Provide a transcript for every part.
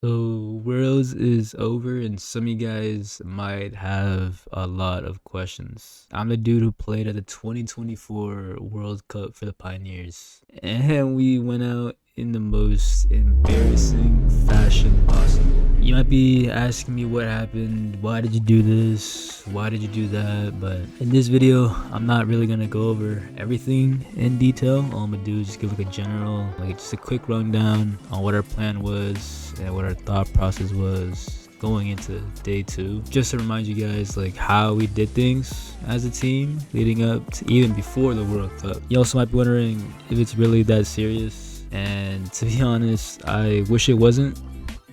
So Worlds is over and some of you guys might have a lot of questions. I'm the dude who played at the 2024 World Cup for the Pioneers. And we went out in the most embarrassing fashion possible. You might be asking me what happened, why did you do this, why did you do that, but in this video, I'm not really gonna go over everything in detail. All I'm gonna do is just give like a general, just a quick rundown on what our plan was and what our thought process was going into day 2, just to remind you guys like how we did things as a team leading up to even before the World Cup. You also might be wondering if it's really that serious, and to be honest, I wish it wasn't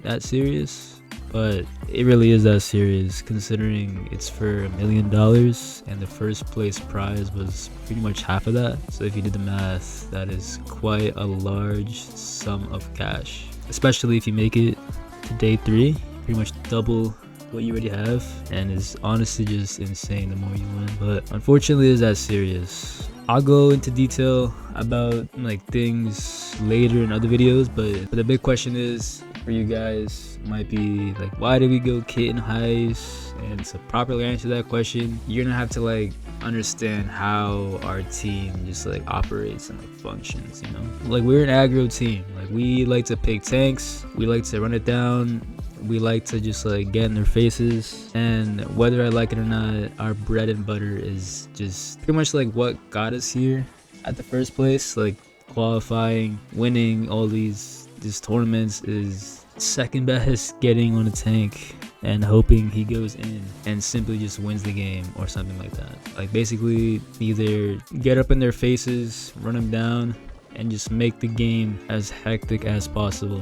that serious, but it really is that serious considering it's for $1 million and the first place prize was pretty much half of that. So if you did the math, that is quite a large sum of cash, especially if you make it to day 3, pretty much double what you already have, and it's honestly just insane the more you win. But unfortunately it's that serious. I'll go into detail about like things later in other videos, but the big question is for you guys might be like, why did we go kit and heist? And to properly answer that question, you're gonna have to like understand how our team just like operates and like functions, you know? Like we're an aggro team. Like we like to pick tanks, we like to run it down, we like to just like get in their faces, and whether I like it or not, our bread and butter is just pretty much like what got us here at the first place. Like qualifying, winning all these tournaments is second best getting on a tank and hoping he goes in and simply just wins the game or something like that. Like basically either get up in their faces, run them down, and just make the game as hectic as possible.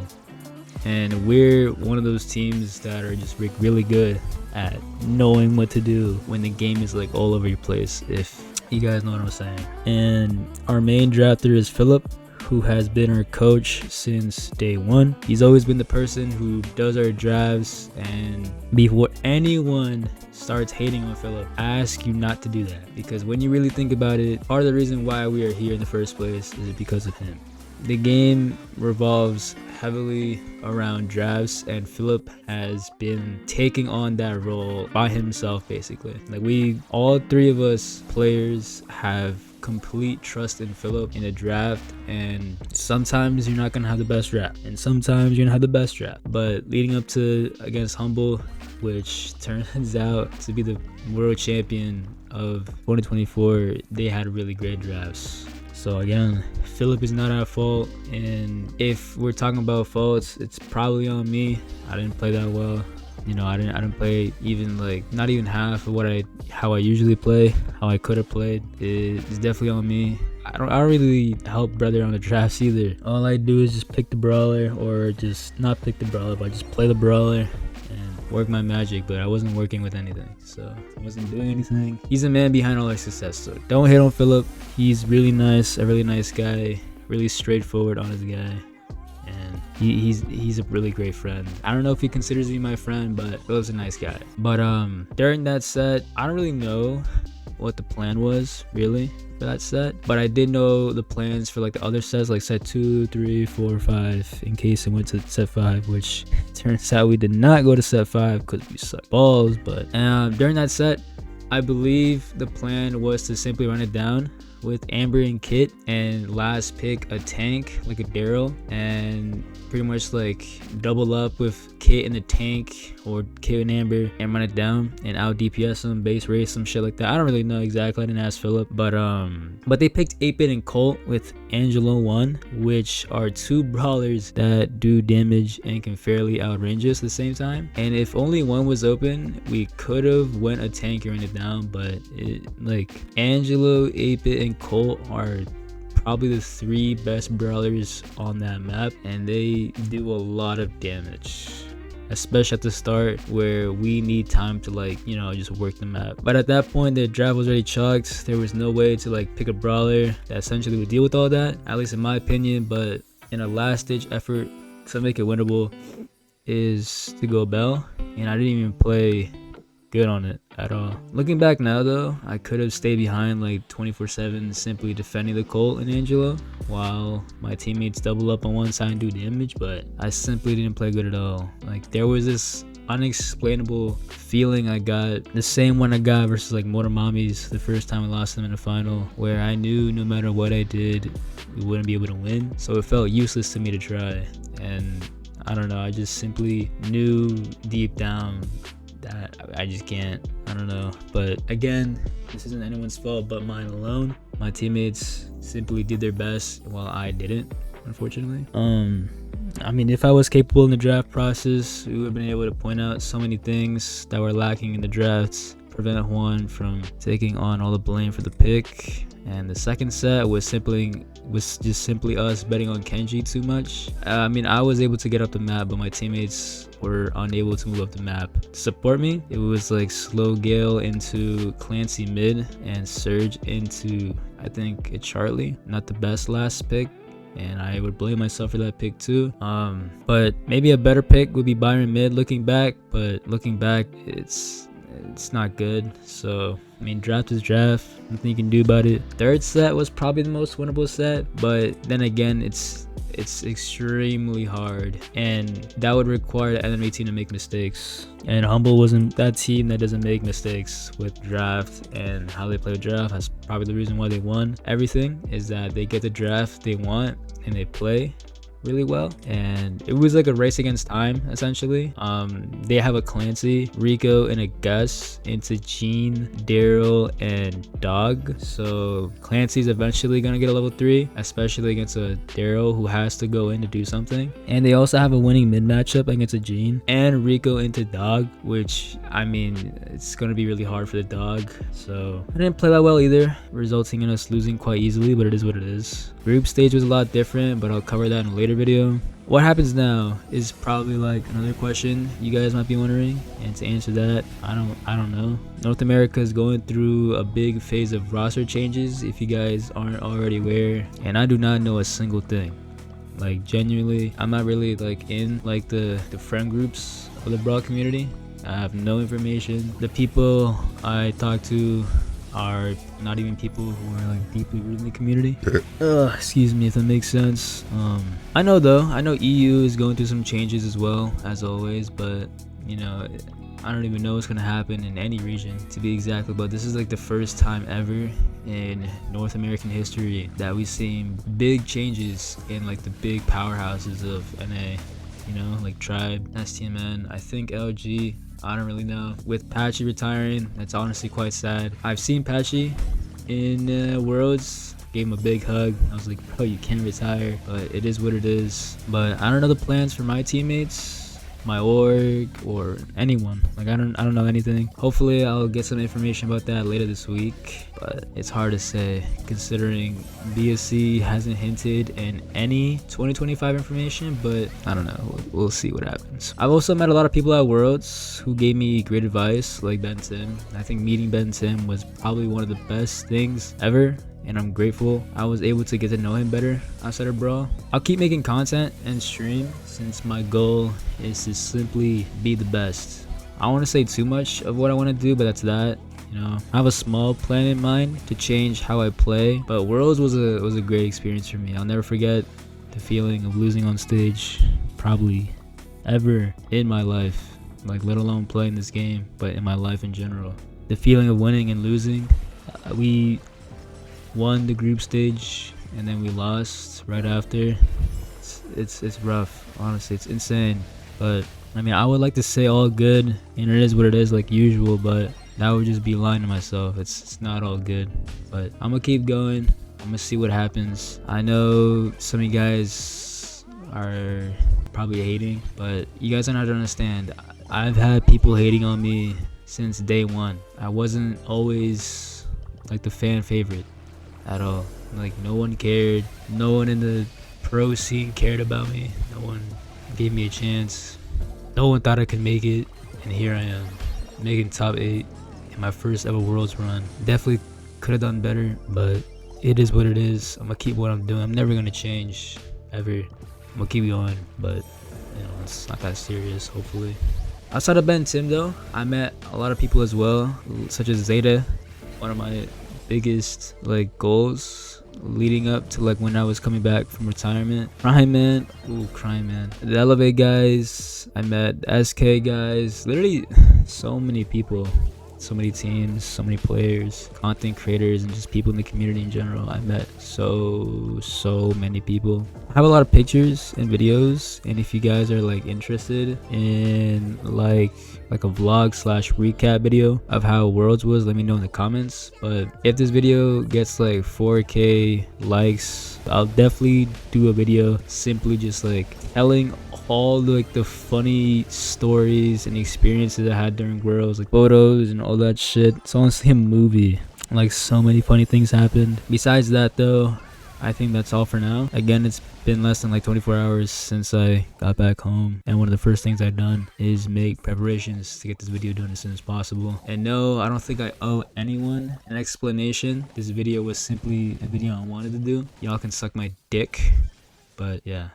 And we're one of those teams that are just really good at knowing what to do when the game is like all over your place, if you guys know what I'm saying. And our main drafter is Philip, who has been our coach since day 1. He's always been the person who does our drafts, and before anyone starts hating on Philip, I ask you not to do that, because when you really think about it, part of the reason why we are here in the first place is because of him. The game revolves heavily around drafts, and Philip has been taking on that role by himself basically. Like all 3 of us players have complete trust in Philip in a draft, and sometimes you're not gonna have the best draft and sometimes you're gonna have the best draft. But leading up to against Humble, which turns out to be the world champion of 2024, they had really great drafts. So again, Philip is not at fault, and if we're talking about faults, it's probably on me. I didn't play that well. You know, I didn't play even like not even half of how I usually play, how I could have played. It's definitely on me. I don't really help brother on the drafts either. All I do is just pick the brawler, or just not pick the brawler, but just play the brawler and work my magic. But I wasn't working with anything, so I wasn't doing anything. He's the man behind all our success, so don't hate on Philip. He's really nice, a really nice guy, really straightforward, honest guy. And he's a really great friend. I don't know if he considers me my friend, but Philip's a nice guy. But during that set, I don't really know what the plan was really for that set, but I did know the plans for like the other sets, like set 2, 3, 4, 5, in case it went to set 5, which turns out we did not go to set 5 because we suck balls. But during that set, I believe the plan was to simply run it down with Amber and Kit, and last pick a tank like a Daryl, and pretty much like double up with Kit in the tank or Kit and Amber and run it down and out DPS them, base race some shit like that. I don't really know exactly, I didn't ask Philip, but they picked 8-bit and Colt with Angelo 1, which are 2 brawlers that do damage and can fairly outrange us at the same time. And if only one was open, we could have went a tank and ran it down, but like Angelo, 8-bit, and Colt are probably the 3 best brawlers on that map, and they do a lot of damage, especially at the start where we need time to like, you know, just work the map. But at that point the draft was already chucked. There was no way to like pick a brawler that essentially would deal with all that, at least in my opinion. But in a last ditch effort to make it winnable is to go Bell, and I didn't even play good on it at all. Looking back now though, I could have stayed behind like 24/7 simply defending the Colt and Angelo while my teammates double up on one side and do damage, but I simply didn't play good at all. Like there was this unexplainable feeling I got, the same one I got versus like Motor Mommies the first time I lost them in the final, where I knew no matter what I did, we wouldn't be able to win. So it felt useless to me to try. And I don't know, I just simply knew deep down that I just can't. I don't know. But again, this isn't anyone's fault but mine alone. My teammates simply did their best while I didn't, unfortunately. I mean, if I was capable in the draft process, we would have been able to point out so many things that were lacking in the drafts, prevent Juan from taking on all the blame for the pick. And the second set was just simply us betting on Kenji too much. I mean, I was able to get up the map, but my teammates were unable to move up the map to support me. It was like slow Gale into Clancy mid and Surge into, I think, a Charlie. Not the best last pick, and I would blame myself for that pick too. But maybe a better pick would be Byron mid looking back, but looking back, it's not good. So I mean, draft is draft, nothing you can do about it. Third set was probably the most winnable set, but then again, it's extremely hard, and that would require the enemy team to make mistakes, and Humble wasn't that team that doesn't make mistakes with draft. And how they play with draft, that's probably the reason why they won everything, is that they get the draft they want and they play really well. And it was like a race against time essentially. They have a Clancy, Rico, and a Gus into Gene, Daryl, and Dog. So Clancy's eventually gonna get a level 3, especially against a Daryl who has to go in to do something. And they also have a winning mid matchup against a Gene and Rico into Dog, which I mean, it's gonna be really hard for the Dog. So I didn't play that well either, resulting in us losing quite easily, but it is what it is. Group stage was a lot different, but I'll cover that in a later video. What happens now is probably like another question you guys might be wondering, and to answer that, I don't know. North America is going through a big phase of roster changes, if you guys aren't already aware, and I do not know a single thing. Like genuinely, I'm not really like in like the friend groups of the Brawl community. I have no information. The people I talk to are not even people who are like deeply rooted in the community. Excuse me if that makes sense. I know EU is going through some changes as well, as always, but you know, I don't even know what's gonna happen in any region to be exactly, but this is like the first time ever in North American history that we've seen big changes in like the big powerhouses of NA, you know, like Tribe, STMN, I think LG, I don't really know. With Patchy retiring, that's honestly quite sad. I've seen Patchy in Worlds, gave him a big hug. I was like, bro, you can't retire, but it is what it is. But I don't know the plans for my teammates, my org, or anyone. Like I don't know anything. Hopefully I'll get some information about that later this week, but it's hard to say considering BSC hasn't hinted in any 2025 information. But I don't know, we'll see what happens. I've also met a lot of people at Worlds who gave me great advice, like Ben Tim. I think meeting Ben Tim was probably one of the best things ever, and I'm grateful I was able to get to know him better outside of Brawl. I'll keep making content and stream since my goal is to simply be the best. I don't want to say too much of what I want to do, but that's that. You know, I have a small plan in mind to change how I play, but Worlds was a great experience for me. I'll never forget the feeling of losing on stage, probably ever in my life, like let alone playing this game, but in my life in general. The feeling of winning and losing. We won the group stage and then we lost right after. It's rough, honestly. It's insane. But I mean, I would like to say all good and it is what it is like usual, but that would just be lying to myself. It's not all good, but I'm gonna keep going. I'm gonna see what happens. I know some of you guys are probably hating, but you guys don't have to understand, I've had people hating on me since day one. I wasn't always like the fan favorite at all. Like no one cared. No one in the pro scene cared about me. No one gave me a chance. No one thought I could make it, and here I am making top 8 in my first ever Worlds run. Definitely could have done better, but it is what it is. I'm gonna keep what I'm doing. I'm never gonna change ever. I'm gonna keep going, but you know, it's not that serious, hopefully. Outside of Ben Tim though, I met a lot of people as well, such as Zeta, one of my biggest like goals leading up to like when I was coming back from retirement. Crime Man, ooh, Crime Man. The Elevate guys, I met the SK guys, literally so many people. So many teams, so many players, content creators, and just people in the community in general. I met so many people. I have a lot of pictures and videos, and if you guys are like interested in like a vlog slash recap video of how Worlds was, let me know in the comments. But if this video gets like 4K likes, I'll definitely do a video simply just like telling all like the funny stories and experiences I had during Worlds, like photos and all that shit. It's honestly a movie. Like, so many funny things happened. Besides that though, I think that's all for now. Again, it's been less than like 24 hours since I got back home, and one of the first things I've done is make preparations to get this video done as soon as possible. And no, I don't think I owe anyone an explanation. This video was simply a video I wanted to do. Y'all can suck my dick, but yeah.